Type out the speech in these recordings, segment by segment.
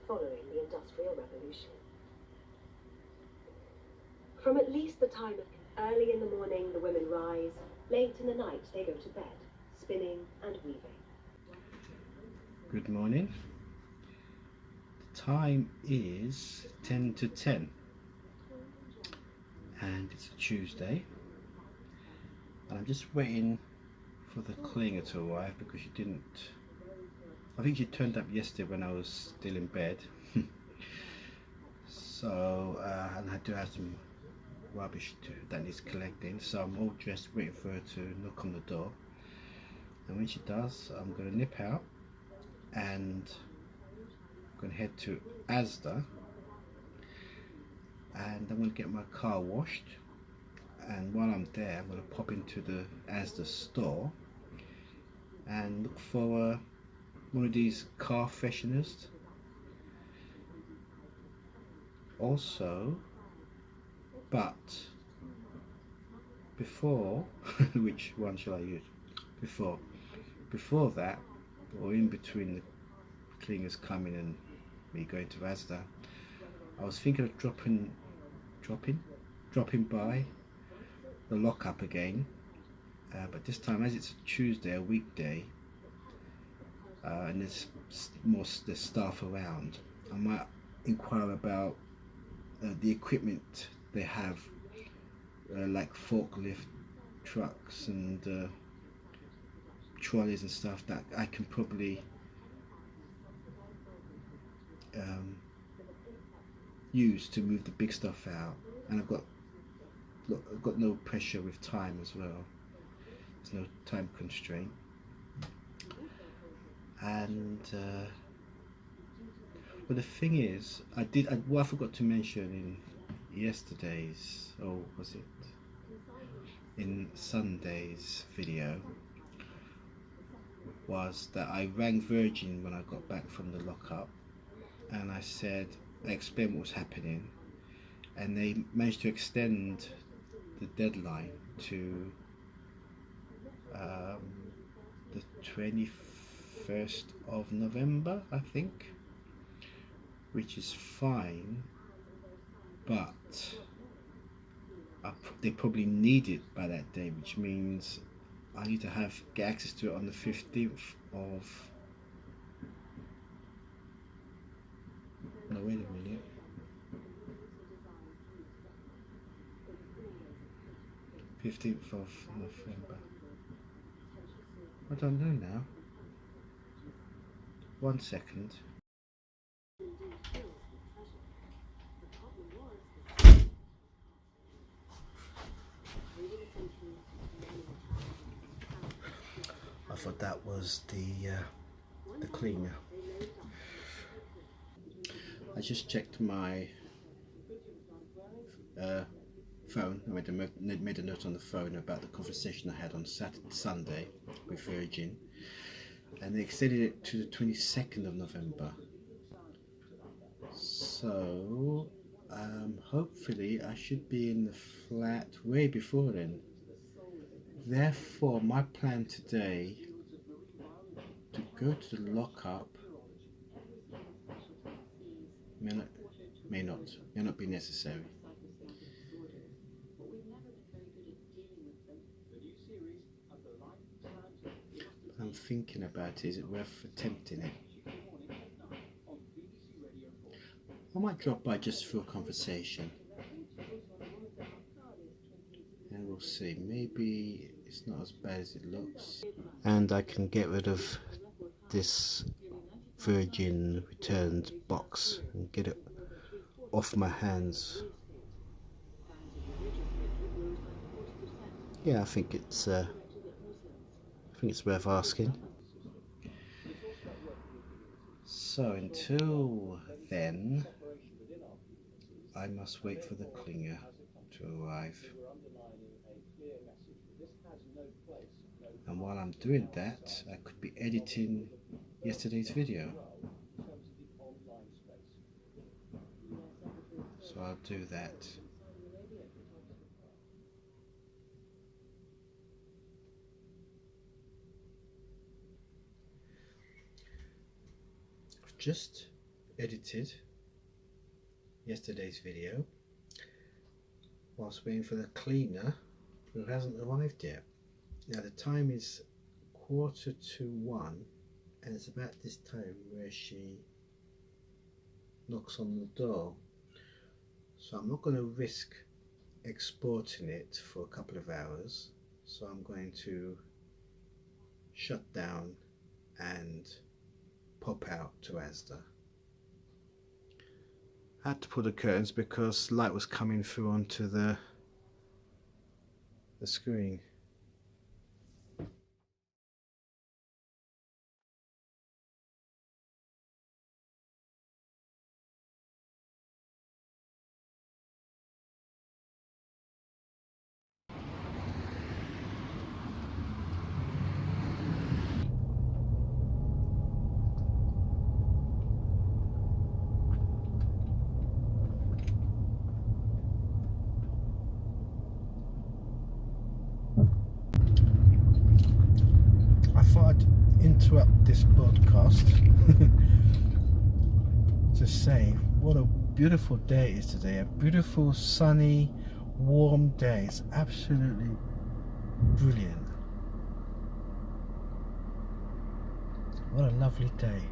following the Industrial Revolution. From at least the time of early in the morning, the women rise. Late in the night, they go to bed, spinning and weaving. Good morning. The time is 10 to 10 and it's a Tuesday. And I'm just waiting for the clinger to arrive because she didn't. I think she turned up yesterday when I was still in bed. So and I do have some rubbish that needs collecting, so I'm all dressed waiting for her to knock on the door, and when she does I'm going to nip out and I'm going to head to Asda, and I'm going to get my car washed, and while I'm there I'm going to pop into the Asda store and look for one of these car fresheners. Also, but before which one shall I use? Before that, or in between the clingers coming and me going to Asda, I was thinking of dropping by the lockup again, but this time, as it's a Tuesday, a weekday, and there's staff around, I might inquire about the equipment they have, like forklift trucks and trolleys and stuff that I can probably use to move the big stuff out. And I've got no pressure with time as well. There's no time constraint. And but the thing is, what I forgot to mention in yesterday's, or was it in Sunday's video, was that I rang Virgin when I got back from the lockup, and I explained what was happening, and they managed to extend the deadline to the 21st of November, I think, which is fine, but they probably need it by that day, which means I need to get access to it on the 15th of, no, wait a minute, 15th of November, I don't know now, 1 second. I thought that was the cleaner. I just checked my phone. I made a note on the phone about the conversation I had on Sunday with Virgin, and they extended it to the 22nd of November. So hopefully I should be in the flat way before then. Therefore, my plan today to go to the lockup may not be necessary. But I'm thinking about it. Is it worth attempting it? I might drop by just for a conversation, and we'll see. Maybe it's not as bad as it looks, and I can get rid of this Virgin returned box and get it off my hands. Yeah, I think it's worth asking. So until then, I must wait for the clinger to arrive. And while I'm doing that, I could be editing yesterday's video. So I'll do that. Just edited yesterday's video whilst waiting for the cleaner who hasn't arrived yet. Now the time is 1:45 and it's about this time where she knocks on the door, so I'm not going to risk exporting it for a couple of hours, so I'm going to shut down and pop out to Asda. I had to pull the curtains because light was coming through onto the screen. I thought I'd interrupt this podcast to say what a beautiful day it is today. A beautiful, sunny, warm day. It's absolutely brilliant. What a lovely day.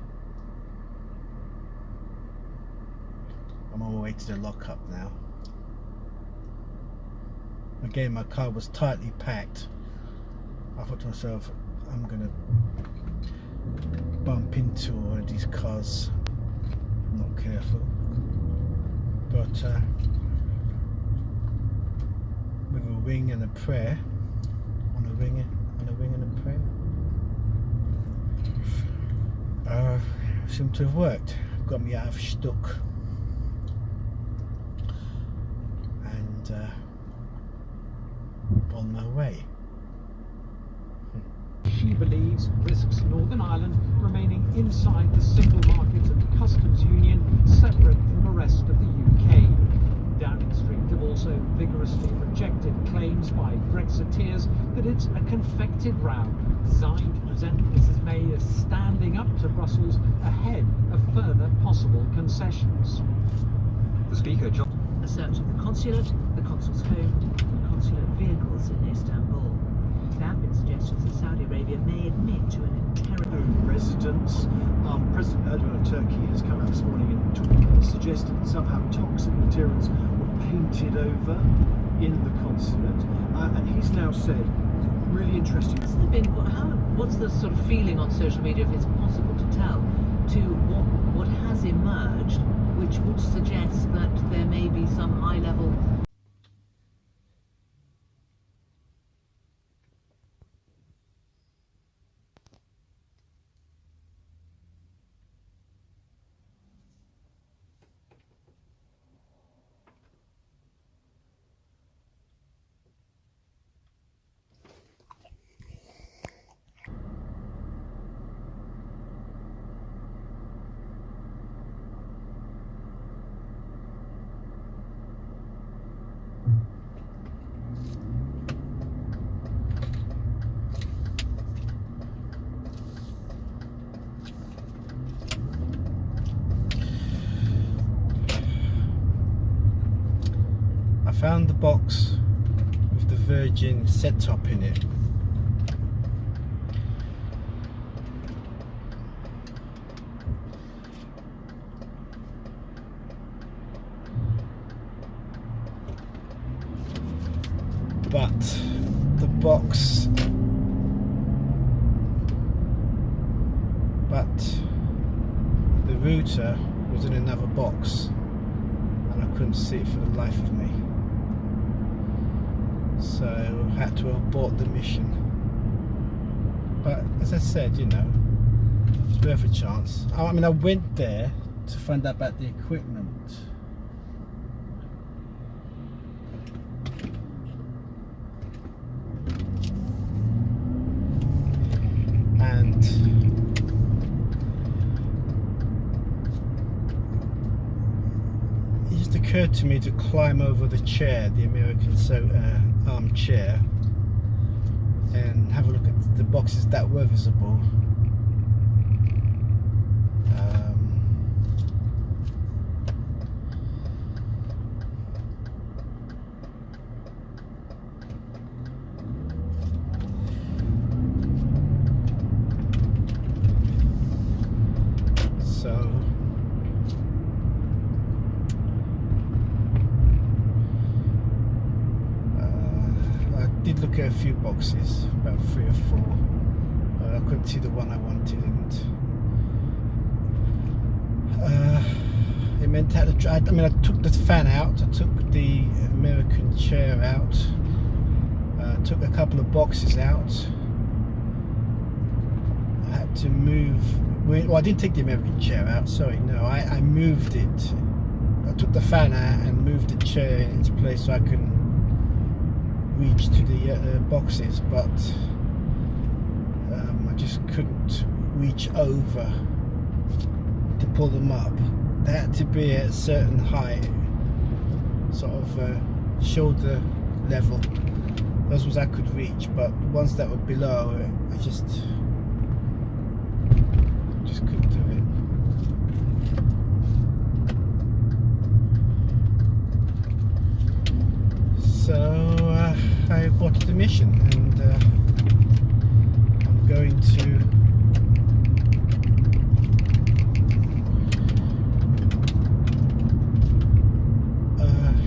I'm on my way to the lockup now. Again, my car was tightly packed. I thought to myself, I'm gonna bump into all of these cars. I'm not careful, but with a ring and a prayer, on a ring and a prayer, seemed to have worked. Got me out of stuck, and on my way. She believes risks Northern Ireland remaining inside the single market and customs union, separate from the rest of the UK. Downing Street have also vigorously rejected claims by Brexiteers that it's a confected row designed to present Mrs May as standing up to Brussels ahead of further possible concessions. The Speaker, John. A search of the consulate, the consul's home, and consulate vehicles in Istanbul. There have been suggestions that Saudi Arabia may admit to an interrogation. Residents. President Erdogan of Turkey has come out this morning and suggested that somehow toxic materials were painted over in the consulate, and he's now said, really interesting. Has there been, what's the sort of feeling on social media, if it's possible to tell, to what has emerged, which would suggest that there may be some high-level. Found the box with the Virgin set top in it. But the box, the router was in another box and I couldn't see it for the life of me. So I had to abort the mission. But as I said, you know, it's worth a chance. I mean, I went there to find out about the equipment. And it just occurred to me to climb over the chair, the American armchair, and have a look at the boxes that were visible. did look at a few boxes, about 3 or 4. I couldn't see the one I wanted, and it meant that I took the fan out, I took the American chair out, took a couple of boxes out. I had to move. Well, I didn't take the American chair out. Sorry, no, I moved it. I took the fan out and moved the chair in its place so I can reach to the boxes, but I just couldn't reach over to pull them up. They had to be at a certain height, sort of shoulder level. Those ones I could reach, but the ones that were below, I just couldn't do it. So I bought the mission, and I'm going to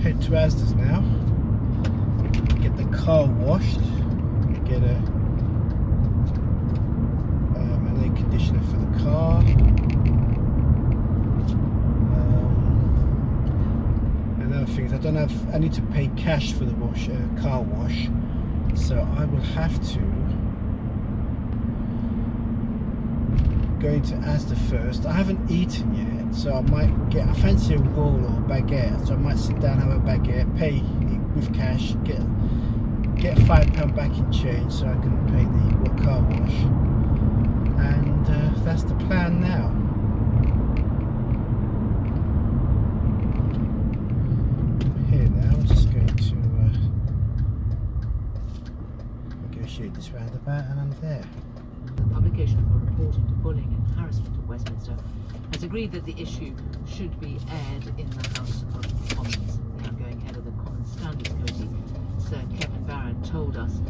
head to Asda's now, get the car washed, get an air conditioner for the car, and other things. I need to pay cash for the car wash, so I will have to go into Asda first. I haven't eaten yet, so I might I fancy a roll or a baguette, so I might sit down, have a baguette, pay it with cash, get £5 back in change so I can pay the car wash, and that's the plan now. Here now, I'm just going to negotiate this roundabout, and I'm there. The publication of a report into bullying and harassment at Westminster has agreed that the issue should be aired in the House of Commons. The outgoing head of the Common Standards Committee, Sir Kevin Barron, told us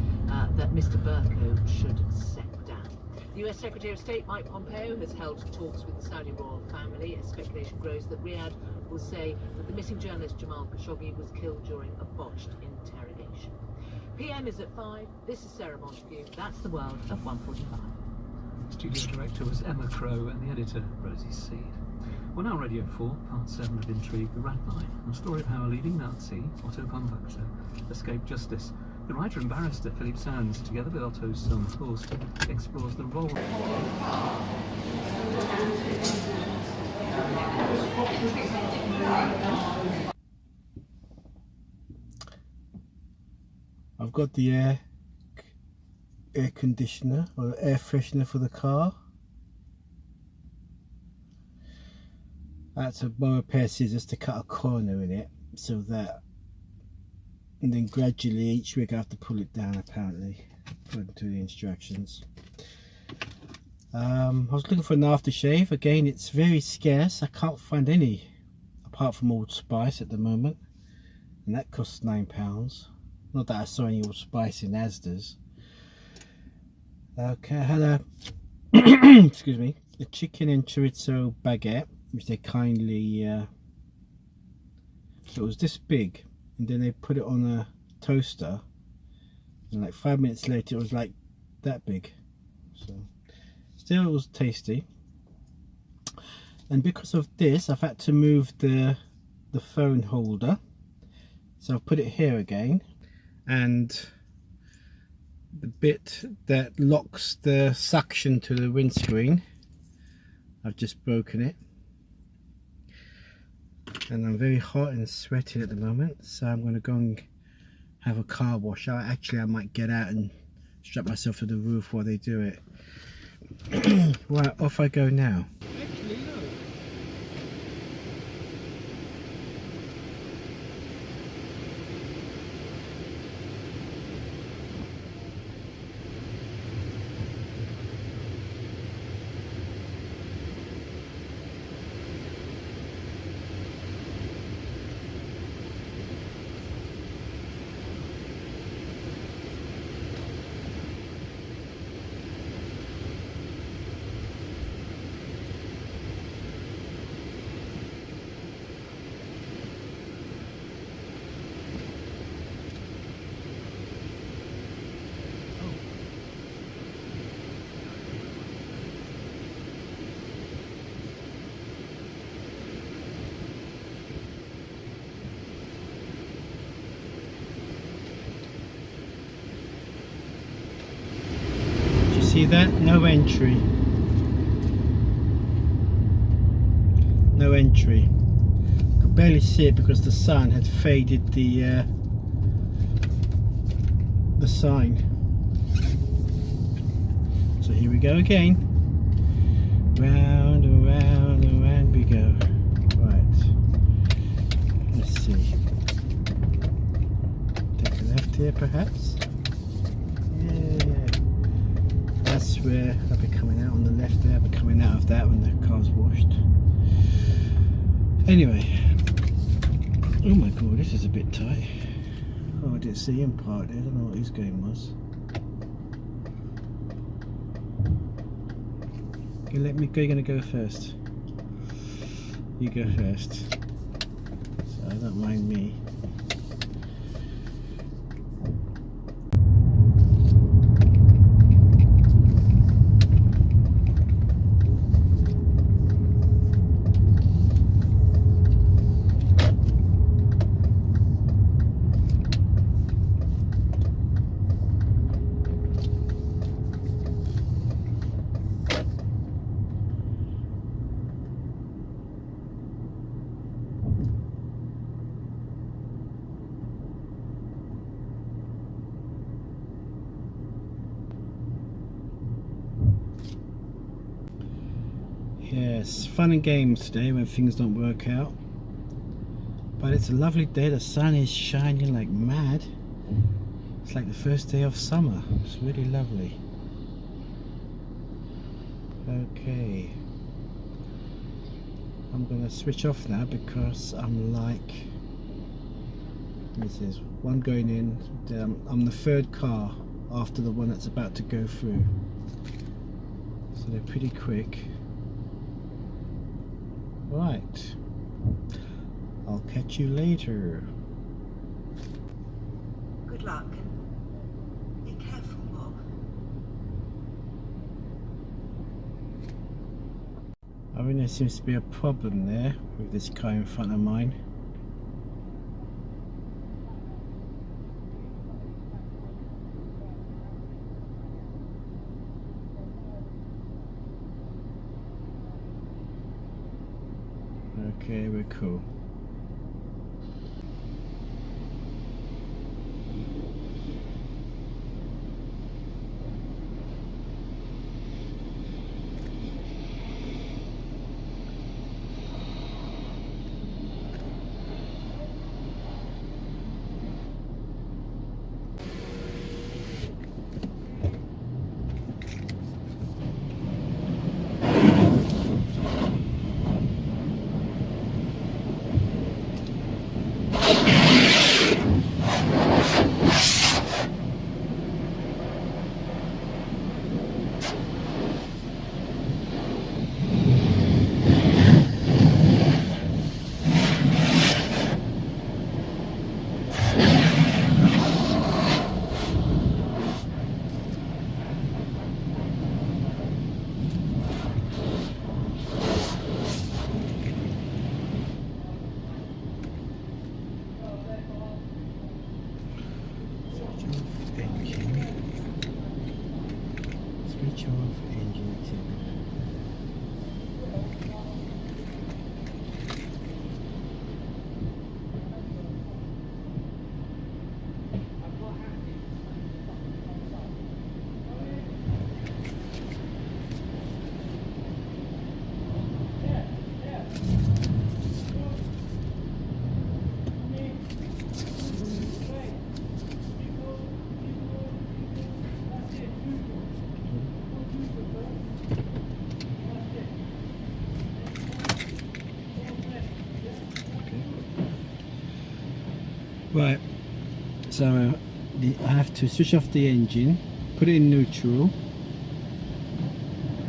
that Mr Burko should step down. The US Secretary of State Mike Pompeo has held talks with the Saudi royal family as speculation grows that Riyadh will say that the missing journalist Jamal Khashoggi was killed during a botched interrogation. PM is at 5. This is Sarah Montague. That's the world of 1:45. Studio director was Emma Crow and the editor Rosie Seed. Well, now Radio 4, part 7 of Intrigue, The Rat Line, a story of how a leading Nazi, Otto Bumbacter, escaped justice. The writer and barrister Philip Sands, together with Otto's son Horst, explores the role. I've got the air conditioner or air freshener for the car. I had to borrow a pair of scissors to cut a corner in it, so that, and then gradually each week I have to pull it down, apparently, according to the instructions. I was looking for an aftershave. Again, it's very scarce. I can't find any apart from Old Spice at the moment, and that costs £9. Not that I saw any Old Spice in Asda's. Okay, I had a excuse me, a chicken and chorizo baguette, which they kindly so it was this big, and then they put it on a toaster, and like 5 minutes later it was like that big. So still it was tasty. And because of this, I've had to move the phone holder, so I've put it here again, and the bit that locks the suction to the windscreen, I've just broken it, and I'm very hot and sweating at the moment, so I'm going to go and have a car wash. I might get out and strap myself to the roof while they do it. Right, off I go now. see that? No entry. No entry. Could barely see it because the sun had faded the sign. So here we go again. Round and round and round we go. Right. Let's see. Take a left here perhaps. Yeah. That's where I'll be coming out on the left there. I'll be coming out of that when the car's washed. Anyway. Oh my god, this is a bit tight. Oh, I didn't see him part there. I don't know what his game was. You let me go. You're gonna go first. You go first. So I don't mind me. Yes, fun and games today when things don't work out. But it's a lovely day, the sun is shining like mad. It's like the first day of summer. It's really lovely. Okay. I'm gonna switch off now because I'm like, this is one going in, I'm the third car after the one that's about to go through. So they're pretty quick. Right, I'll catch you later. Good luck and be careful, Bob. I mean, there seems to be a problem there with this car in front of mine. Okay, we're cool. Switch off engine activity. Right, so I have to switch off the engine, put it in neutral,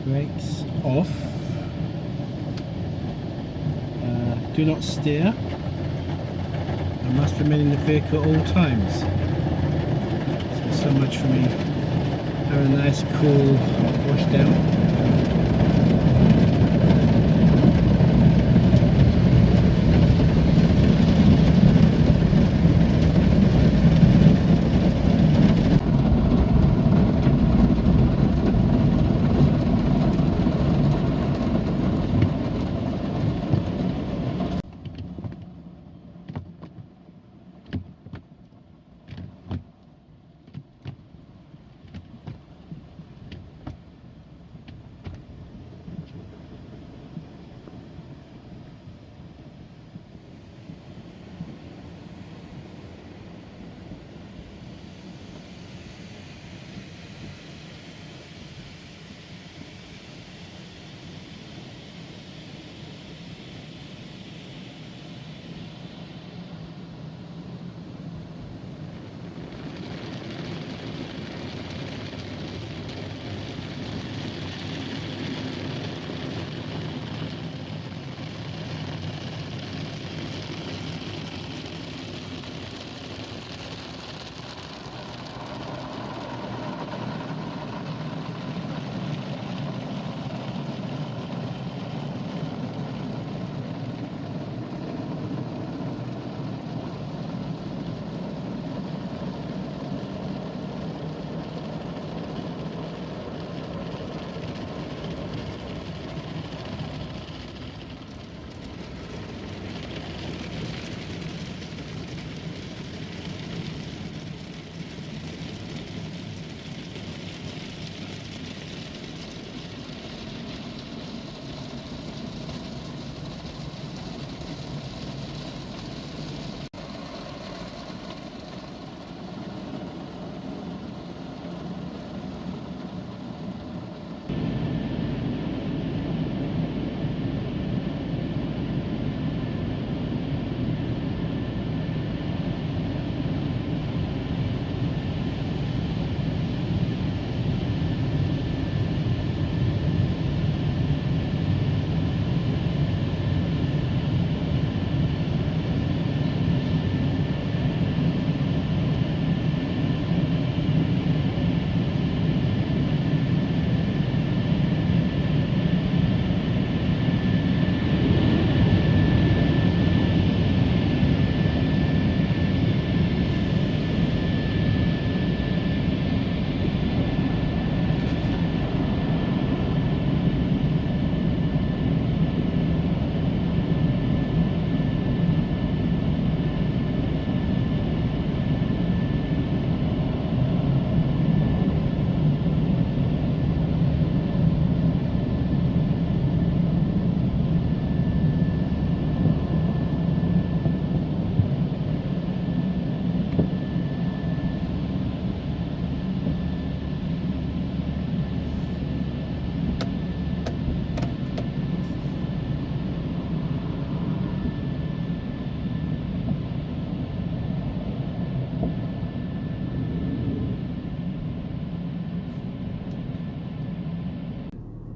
brakes off, do not steer, I must remain in the vehicle at all times. So much for me having a nice cool wash down.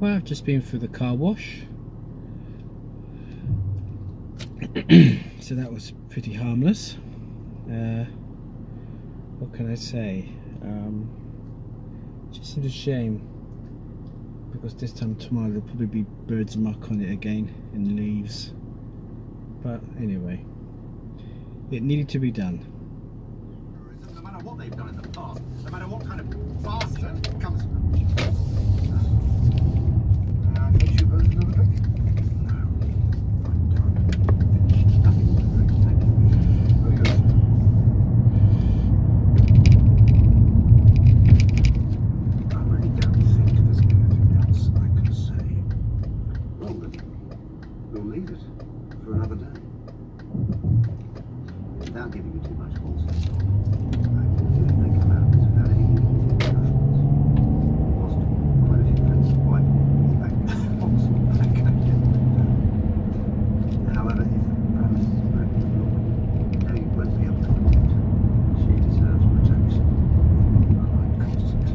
Well, I've just been through the car wash. So that was pretty harmless. What can I say? Just a shame, because this time tomorrow there'll probably be birds muck on it again and leaves. But anyway, it needed to be done. No matter what they've done in the past, no matter what kind of bastard comes. I think you both another drink? No. I'm done. Nothing more to drink, thank you. Very good. I really don't think there's anything else I can say. Well then, we'll leave it for another day. Without giving you too much false info, I have a feeling they come out of this without any meaningful discussions. Lost quite a few friends of mine. Possible. I can't get them down. However, if the promise is broken to Laura, you know you won't be able to protect her. She deserves protection. Unlike Constance.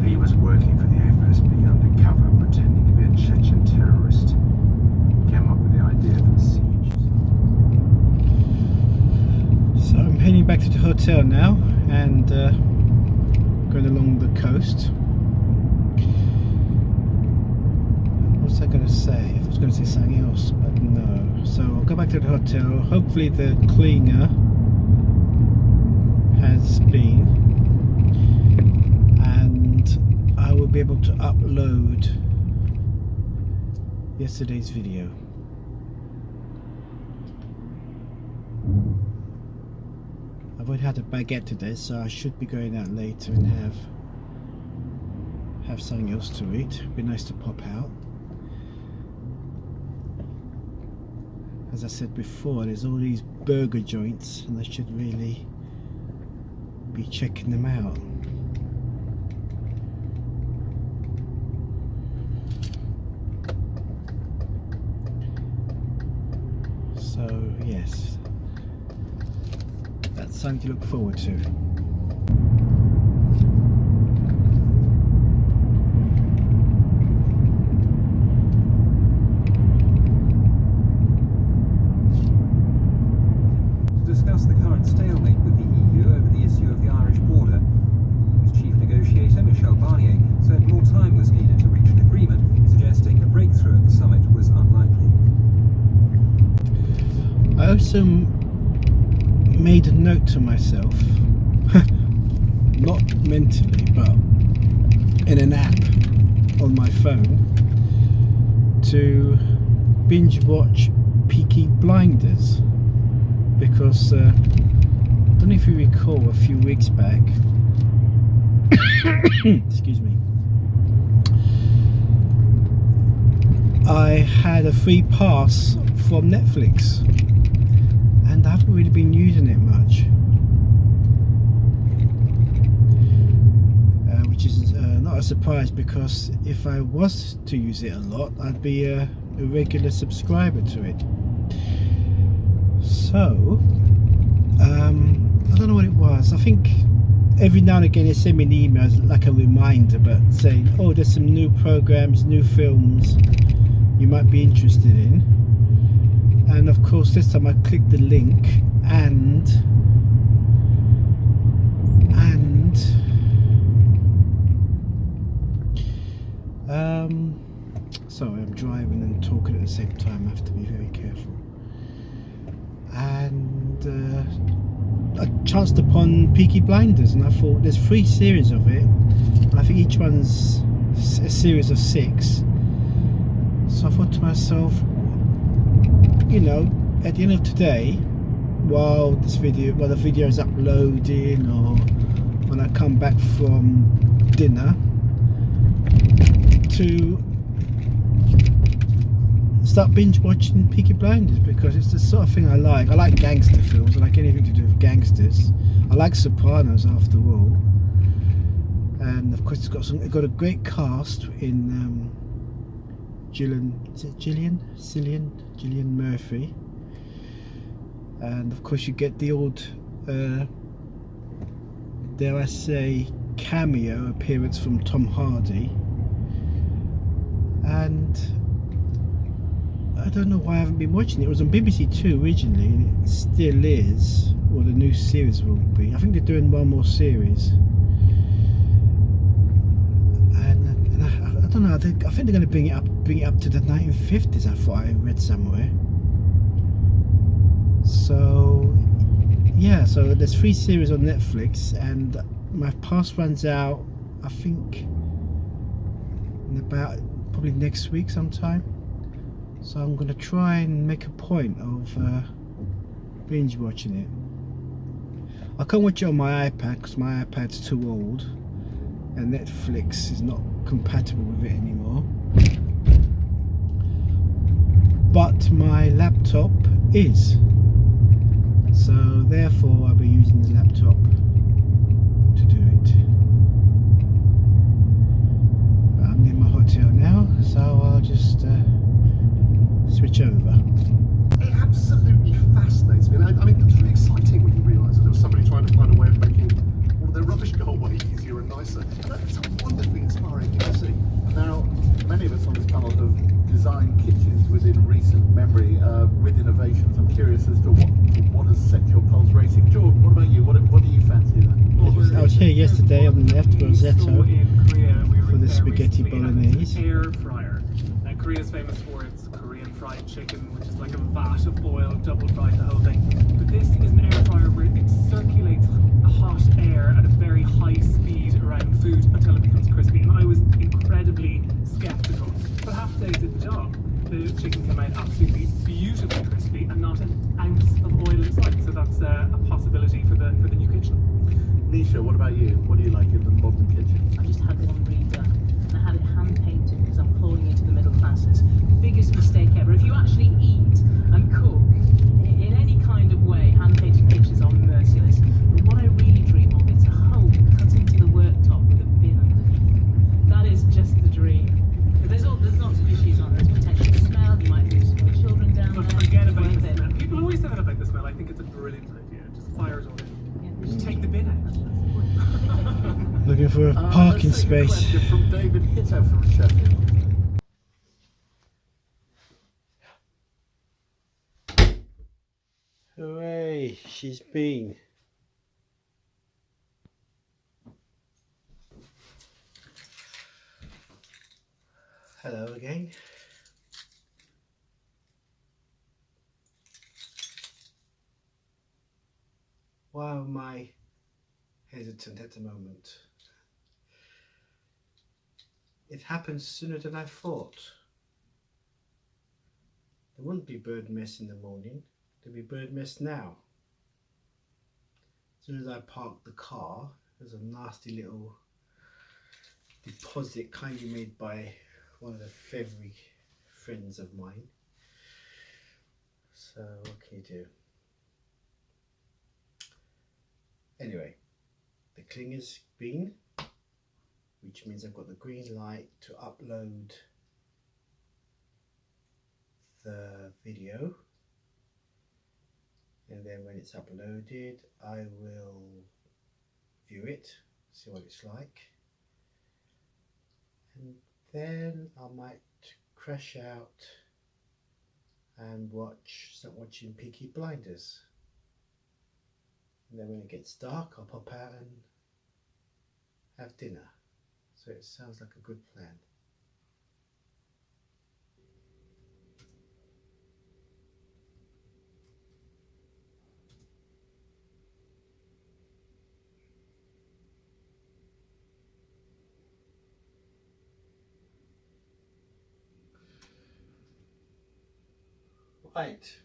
He was working for the FSB undercover, pretending to be a Chechen terrorist. Came up with the idea for the siege. So I'm heading back to the hotel now and going along the coast. What was I going to say? I was going to say something else, but no. So I'll go back to the hotel. Hopefully the cleaner has been, and I will be able to upload yesterday's video. I've already had a baguette today, so I should be going out later and have something else to eat. It'd be nice to pop out. As I said before, there's all these burger joints and I should really be checking them out. So yes, that's something to look forward to. To discuss the current stalemate with the EU over the issue of the Irish border, EU's chief negotiator Michel Barnier said more time was needed to reach an agreement, suggesting a breakthrough at the summit was unlikely. I also made a note to myself, not mentally, but in an app on my phone, to binge watch Peaky Blinders, because I don't know if you recall, a few weeks back excuse me, I had a free pass from Netflix and I haven't really been using it much, which is not a surprise, because if I was to use it a lot, I'd be a regular subscriber to it. So I don't know what it was. I think every now and again they send me an email like a reminder, but saying, oh, there's some new programs, new films you might be interested in. And of course this time I clicked the link and sorry, I'm driving and talking at the same time. I have to be very careful. And I chanced upon Peaky Blinders, and I thought there's 3 series of it, and I think each one's a series of 6. So I thought to myself, you know, at the end of today, while the video is uploading, or when I come back from dinner, to start binge watching Peaky Blinders, because it's the sort of thing I like. I like gangster films. I like anything to do with gangsters. I like Sopranos after all, and of course it's got a great cast in Cillian Murphy, and of course you get the odd, dare I say, cameo appearance from Tom Hardy. And I don't know why I haven't been watching it. It was on BBC Two originally, and it still is, or the new series will be. I think they're doing one more series. And I don't know. I think they're going to bring it up to the 1950s. I thought I read somewhere. So yeah, so there's 3 series on Netflix, and my pass runs out, I think, in about probably next week sometime. So I'm going to try and make a point of binge watching it. I can't watch it on my iPad because my iPad's too old, and Netflix is not compatible with it anymore. But my laptop is. So therefore I'll be using the laptop to do it. I'm in my hotel now, so I'll just switch over. It absolutely fascinates me. I mean, it's really exciting when you realise that there was somebody trying to find a way of making all of their rubbish go away easier and nicer. And that's a wonderfully inspiring thing to see. Now, many of us on this panel have designed kitchens within recent memory with innovations. I'm curious as to what has set your pulse racing. Jordan, what about you? What do you fancy then? I was here yesterday on the left Rosetto for the spaghetti bolognese. Air fryer. Now, Korea's famous for its Korean fried chicken, which is like a vat of oil, double fried the whole thing. But this is an air fryer where it circulates hot air at a very high speed around food until it becomes crispy. And I was incredibly skeptical, but I have to say it did the job. The chicken came out absolutely beautifully crispy and not an ounce of oil inside. So that's a possibility for the new kitchen. Nisha, what about you? What do you like in the modern kitchen? I just had one redone, and I had it hand painted because I'm falling into the middle classes. Biggest mistake ever. If you actually eat and cook in any kind of way, hand painted kitchens are merciless. But what I really dream of is a hole cut into the worktop with a bin underneath. That is just the dream. But there's lots of issues on this potential smell. You might lose small children down But there. forget It's about worth the it. smell. People always say that about the smell. I think it's a brilliant idea. Just fire it all in. Yeah. Just take the bin out. Looking for a parking Let's take a space. question from David Hitto from Sheffield. Hooray, she's been. Hello again. Why am I hesitant at the moment? It happened sooner than I thought. There wouldn't be bird mess in the morning. There'll be bird mess now. As soon as I parked the car, there's a nasty little deposit kindly made by one of the Feathery friends of mine. So what can you do? Anyway, the clinger's been, which means I've got the green light to upload the video, and then when it's uploaded I will view it, see what it's like, and then I might crash out and start watching Peaky Blinders, and then when it gets dark I'll pop out and have dinner. So it sounds like a good plan. Right.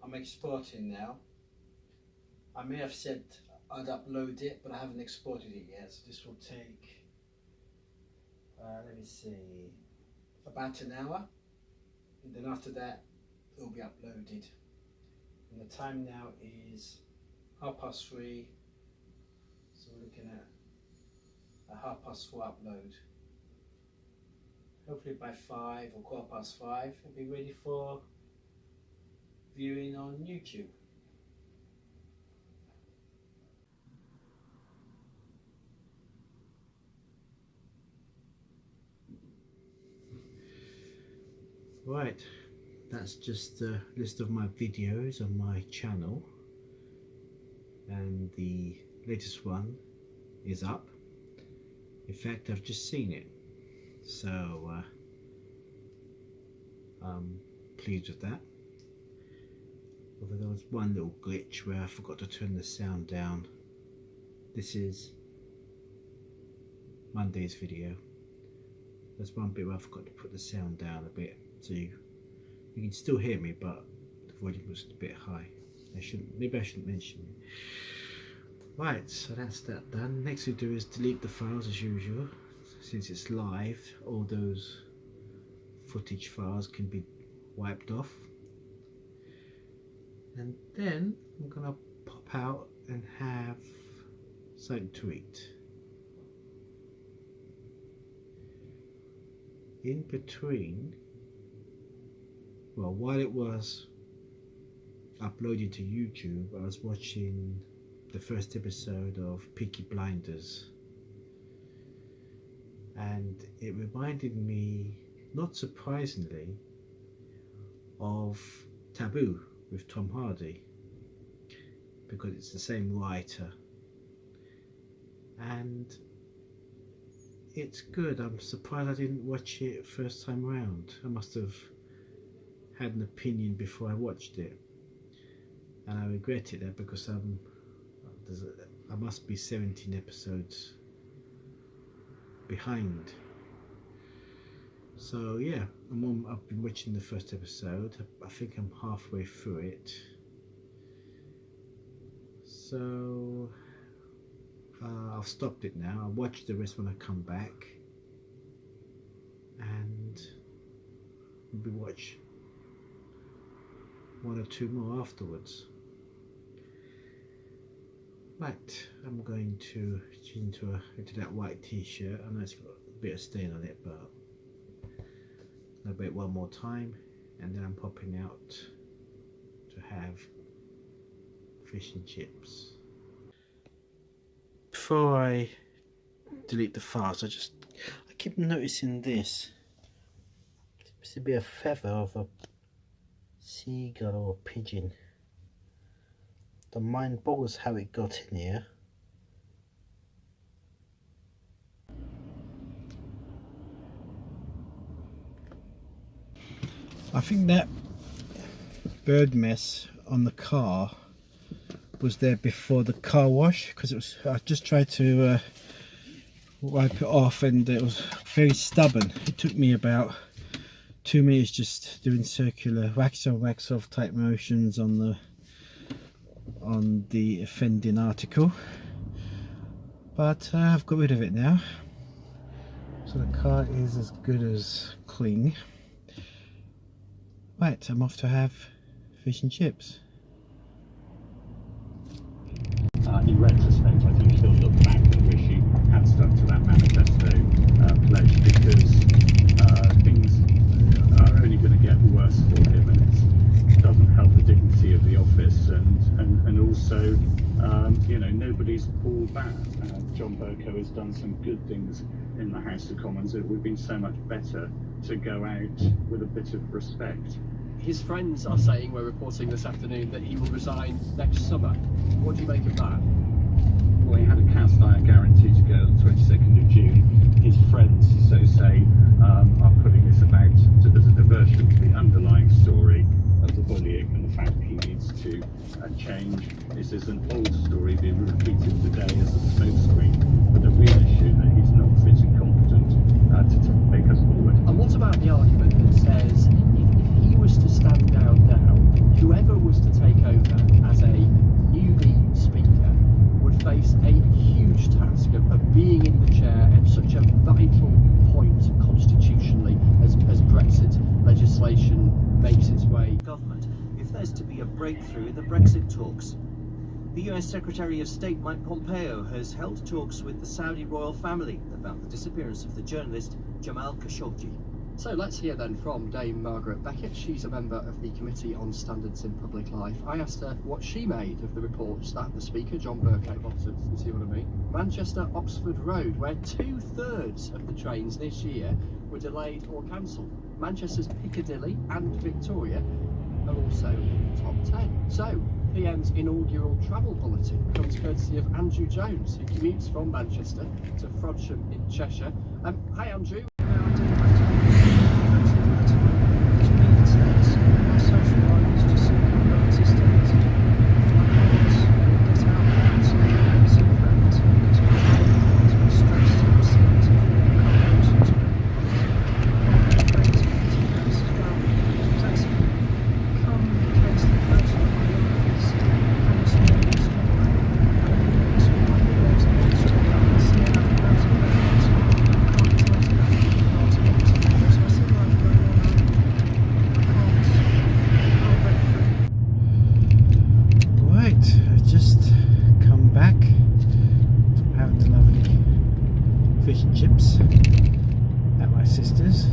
I'm exporting now. I may have said I'd upload it, but I haven't exported it yet, so this will take, let me see, about an hour, and then after that it will be uploaded. And the time now is 3:30, so we're looking at a 4:30 upload. hopefully by 5 or 5:15 it'll be ready for viewing on YouTube. Right, that's just a list of my videos on my channel, and the latest one is up. In fact, I've just seen it, so I'm pleased with that. Although there was one little glitch where I forgot to turn the sound down. This is Monday's video. There's one bit where I forgot to put the sound down a bit, so you can still hear me, but the volume was a bit high. Maybe I shouldn't mention it. Right, so that's that done. Next we do is delete the files as usual. Since it's live, all those footage files can be wiped off. And then I'm gonna pop out and have something to eat. In between, well, while it was uploaded to YouTube, I was watching the first episode of Peaky Blinders, and it reminded me, not surprisingly, of Taboo with Tom Hardy, because it's the same writer, and it's good. I'm surprised I didn't watch it first time round. I must have had an opinion before I watched it, and I regretted that because I must be 17 episodes behind. So yeah, I've been watching the first episode. I think I'm halfway through it. So I've stopped it now. I'll watch the rest when I come back, and maybe watch 1 or 2 more afterwards. Right, I'm going to change into that white t-shirt. I know it's got a bit of stain on it, but I'll wait one more time, and then I'm popping out to have fish and chips. Before I delete the files, I keep noticing this. There seems to be a feather of a seagull or a pigeon. The mind boggles how it got in here. I think that bird mess on the car was there before the car wash, because I just tried to wipe it off and it was very stubborn. It took me about 2 minutes just doing circular wax on wax off type motions on the offending article, but I've got rid of it now, so the car is as good as clean. Right, I'm off to have fish and chips. In retrospect, I think he'll look back and wish he had stuck to that manifesto pledge, because things are only going to get worse for him, and it doesn't help the dignity of the office, and also you know, nobody's pulled back. John Bercow has done some good things in the House of Commons. It would have been so much better to go out with a bit of respect. His friends are saying, we're reporting this afternoon, that he will resign next summer. What do you make of that? Well, he had a cast iron guarantee to go on the 22nd of June. His friends, so say, are putting this about as a diversion to the underlying story of the bullying and the fact that he needs to change. This is an old story being repeated today as a smokescreen for the real issue that he's not fit and competent to take us forward. And what about the argument that says if he was to stand down now, whoever was to take over as a newbie speaker would face a huge task of being in the chair at such a vital point constitutionally as Brexit legislation makes its way? Government, if there's to be a breakthrough in the Brexit talks. The US Secretary of State Mike Pompeo has held talks with the Saudi royal family about the disappearance of the journalist Jamal Khashoggi. So let's hear then from Dame Margaret Beckett. She's a member of the Committee on Standards in Public Life. I asked her what she made of the reports that the Speaker, John Burke, you see what I mean? Manchester-Oxford Road, where 2/3 of the trains this year were delayed or cancelled. Manchester's Piccadilly and Victoria are also in the top 10. So, PM's inaugural travel bulletin comes courtesy of Andrew Jones, who commutes from Manchester to Frodsham in Cheshire. Hi Andrew. Fish and chips at my sister's,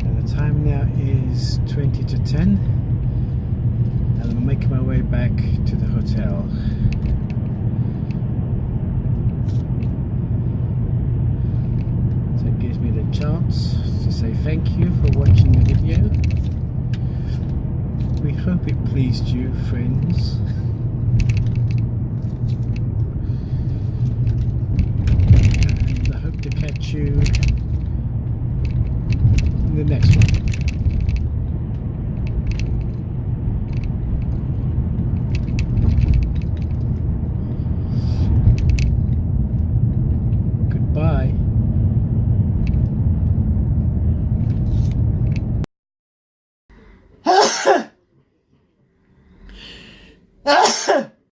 and the time now is 20 to 10, and I'm making my way back to the hotel. So it gives me the chance to say thank you for watching the video. We hope it pleased you, friends. To catch you in the next one. Goodbye.